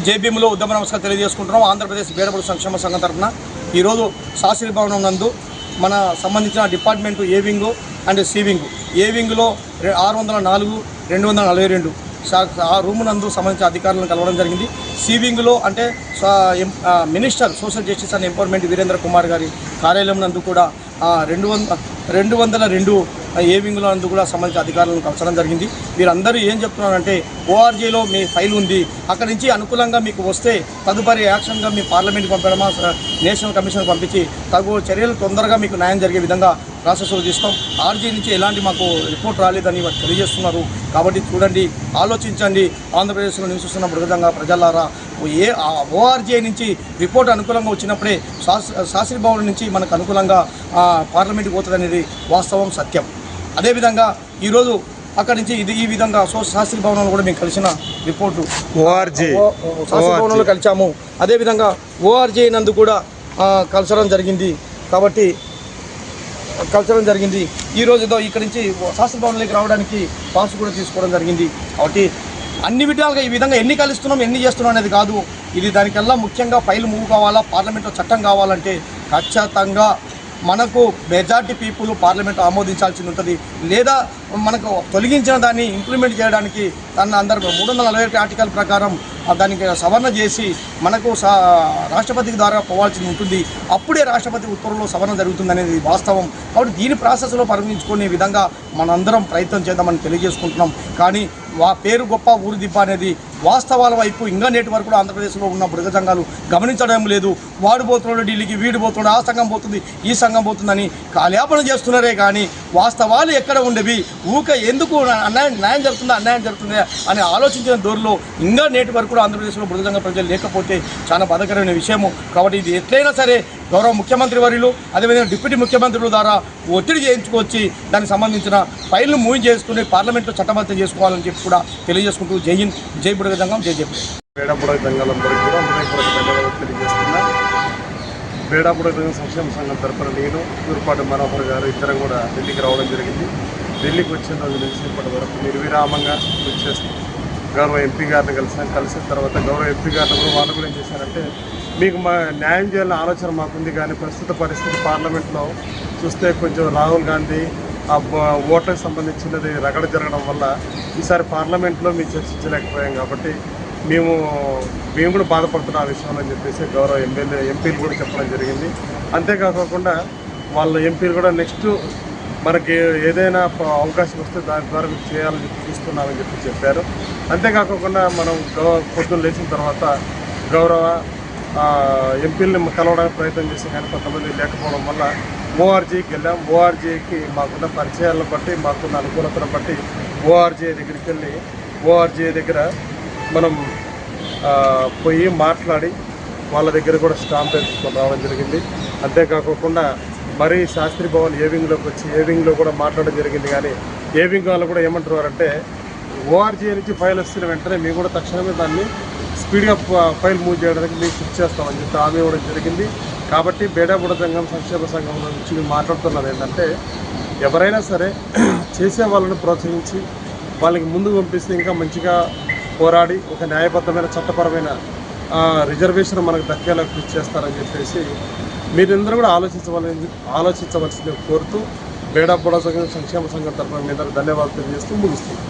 జేబీఎంలో ఉద్యమ నమస్కారం తెలియజేసుకుంటున్నాం. ఆంధ్రప్రదేశ్ బేడబుడు సంక్షేమ సంఘం తరఫున ఈరోజు శాస్త్రి భవనం నందు మన సంబంధించిన department A wing and C wing. A వింగులో 604, 242 ఆ రూమ్ నందు సంబంధించిన అధికారులను కలవడం జరిగింది. సి వింగులో అంటే minister social justice and empowerment Virendra Kumar గారి కార్యాలయం నందు కూడా 202 ఏ వింగులో నందు కూడా సంబంధించిన అధికారులను కలచడం జరిగింది. వీరందరూ ఏం చెప్తున్నారంటే ఓఆర్జీలో మీ ఫైల్ ఉంది, అక్కడి నుంచి అనుకూలంగా మీకు వస్తే తదుపరి యాక్షన్గా మీ పార్లమెంట్కి పంపడమా నేషనల్ కమిషన్ పంపించి తగు చర్యలు తొందరగా మీకు న్యాయం జరిగే విధంగా ప్రాసెస్లో తీస్తాం. ఆర్జీ నుంచి ఎలాంటి మాకు రిపోర్ట్ రాలేదని వారు తెలియజేస్తున్నారు. కాబట్టి చూడండి, ఆలోచించండి. ఆంధ్రప్రదేశ్లో నివసిస్తున్న మృగజంగా ప్రజలారా, ఓఆర్జీ నుంచి రిపోర్ట్ అనుకూలంగా వచ్చినప్పుడే శాస్త్రి భవన్ నుంచి మనకు అనుకూలంగా పార్లమెంట్కి పోతుంది వాస్తవం, సత్యం. అదేవిధంగా ఈరోజు అక్కడి నుంచి ఈ విధంగా శాస్త్రి భవనంలో కూడా మేము కలిసిన రిపోర్టు ఓఆర్జీ శాస్త్రి భవనంలో కలిసాము. అదేవిధంగా ఓఆర్జీ నందు కూడా కలచడం జరిగింది. కాబట్టి కలచడం జరిగింది. ఈరోజు ఇక్కడి నుంచి శాస్త్రి భవన్లోకి రావడానికి పాస్ కూడా తీసుకోవడం జరిగింది. కాబట్టి అన్ని విధాలుగా ఈ విధంగా ఎన్ని కలుస్తున్నాం, ఎన్ని చేస్తున్నాం అనేది కాదు. ఇది దానికల్లా ముఖ్యంగా ఫైల్ మూవ్ కావాలా, పార్లమెంట్లో చట్టం కావాలంటే ఖచ్చితంగా మనకు మెజార్టీ పీపుల్ పార్లమెంట్ ఆమోదించాల్సి ఉంటుంది. లేదా మనకు తొలగించిన దాన్ని ఇంప్లిమెంట్ చేయడానికి అందరూ 341 ఆర్టికల్ ప్రకారం దానికి సవరణ చేసి మనకు రాష్ట్రపతి ద్వారా పోవాల్సి ఉంటుంది. అప్పుడే రాష్ట్రపతి ఉత్తర్వులో సవరణ జరుగుతుంది అనేది వాస్తవం. కాబట్టి దీని ప్రాసెస్లో పరిగణించుకునే విధంగా మనందరం ప్రయత్నం చేద్దామని తెలియజేసుకుంటున్నాం. కానీ పేరు గొప్ప ఊరు దిబ్బ అనేది వాస్తవాల వైపు ఇంకా నేటి వరకు కూడా ఆంధ్రప్రదేశ్లో ఉన్న మృగ సంఘాలు గమనించడం లేదు. వాడు పోతున్నాడు ఢిల్లీకి, వీడు పోతున్నాడు, ఆ సంఘం పోతుంది, ఈ సంఘం పోతుందని కాల్యాపన చేస్తున్నారే కానీ వాస్తవాలు ఎక్కడ ఉండేవి, ఎందుకు న్యాయం జరుగుతుందా అన్యాయం జరుగుతుందా అని ఆలోచించిన దూరంలో ఇంకా నేటి వరకు కూడా ఆంధ్రప్రదేశ్లో మృగ సంఘ ప్రజలు లేకపోతే చాలా బాధాకరమైన విషయము. కాబట్టి ఇది ఎట్లయినా సరే గౌరవ ముఖ్యమంత్రి వర్యులు అదేవిధంగా డిప్యూటీ ముఖ్యమంత్రుల ద్వారా ఒత్తిడి చేయించుకొచ్చి దానికి సంబంధించిన ఫైల్ను మూవ్ చేసుకుని పార్లమెంట్లో చట్టబద్ధం చేసుకోవాలని చెప్పి కూడా తెలియజేసుకుంటూ జై హింద్, జై బుడగ సంఘం, జై జయపూర్. బేడాబుడ సంఘాలందరికీ కూడా ధన్యవాదాలు తెలియజేస్తున్నా. బేడాబుడ సంక్షేమ సంఘం తరఫున నేను తూర్పాటి మనోహర్ గారు ఇద్దరం కూడా ఢిల్లీకి రావడం జరిగింది. ఢిల్లీకి వచ్చిన రోజు నుంచి ఇప్పటి వరకు నిర్విరామంగా కృషి చేస్తాం. గౌరవ ఎంపీ గారిని కలిసిన తర్వాత గౌరవ ఎంపీ గారిని కూడా వాళ్ళు కూడా ఏం చేశారంటే, మీకు న్యాయం చేయాలనే ఆలోచన మాకుంది, కానీ ప్రస్తుత పరిస్థితి పార్లమెంట్లో చూస్తే కొంచెం రాహుల్ గాంధీ ఆ ఓట్లకు సంబంధించినది రగడ జరగడం వల్ల ఈసారి పార్లమెంట్లో మేము చర్చించలేకపోయాం. కాబట్టి మేము కూడా బాధపడుతున్నాం ఆ విషయంలో అని చెప్పేసి గౌరవ ఎంపీలు కూడా చెప్పడం జరిగింది. అంతేకాకుండా వాళ్ళ ఎంపీలు కూడా నెక్స్ట్ మనకి ఏదైనా అవకాశం వస్తే దాని ద్వారా చేయాలని చెప్పి చూస్తున్నామని చెప్పారు. అంతేకాకుండా మనం పొద్దున్న లేచిన తర్వాత గౌరవ ఎంపీలని కలవడానికి ప్రయత్నం చేసాం, కానీ కొంతమంది లేకపోవడం వల్ల ఓఆర్జీకి వెళ్ళాం. ఓఆర్జీకి మాకున్న పరిచయాలను బట్టి, మాకున్న అనుకూలతను బట్టి ఓఆర్జీ దగ్గరికి వెళ్ళి ఓఆర్జీ దగ్గర మనం పోయి మాట్లాడి వాళ్ళ దగ్గర కూడా స్టాంప్ వేసుకొని రావడం జరిగింది. అంతేకాకుండా మరీ శాస్త్రి భవన్ ఏ వింగ్లోకి వచ్చి ఏ వింగ్లో కూడా మాట్లాడడం జరిగింది. కానీ ఏ వింగ్ వాళ్ళు కూడా ఏమంటున్నారంటే, ఓఆర్జీ నుంచి ఫైల్ వస్తున్న వెంటనే మేము కూడా తక్షణమే దాన్ని స్పీడ్గా ఫైల్ మూవ్ చేయడానికి మేము కృషి చేస్తామని చెప్పి హామీ ఇవ్వడం జరిగింది. కాబట్టి బేడాబుడ సంఘం సంక్షేమ సంఘం నుంచి మేము మాట్లాడుతున్నది ఏంటంటే, ఎవరైనా సరే చేసే వాళ్ళని ప్రోత్సహించి వాళ్ళకి ముందుకు పంపిస్తే ఇంకా మంచిగా పోరాడి ఒక న్యాయబద్ధమైన చట్టపరమైన రిజర్వేషన్ మనకు దక్కేలా కృషి చేస్తారని చెప్పేసి మీరందరూ కూడా ఆలోచించవలసింది కోరుతూ బేడాబుడ సంక్షేమ సంఘం తరఫున మీ ధన్యవాదాలు తెలియజేస్తూ ముగిస్తుంది.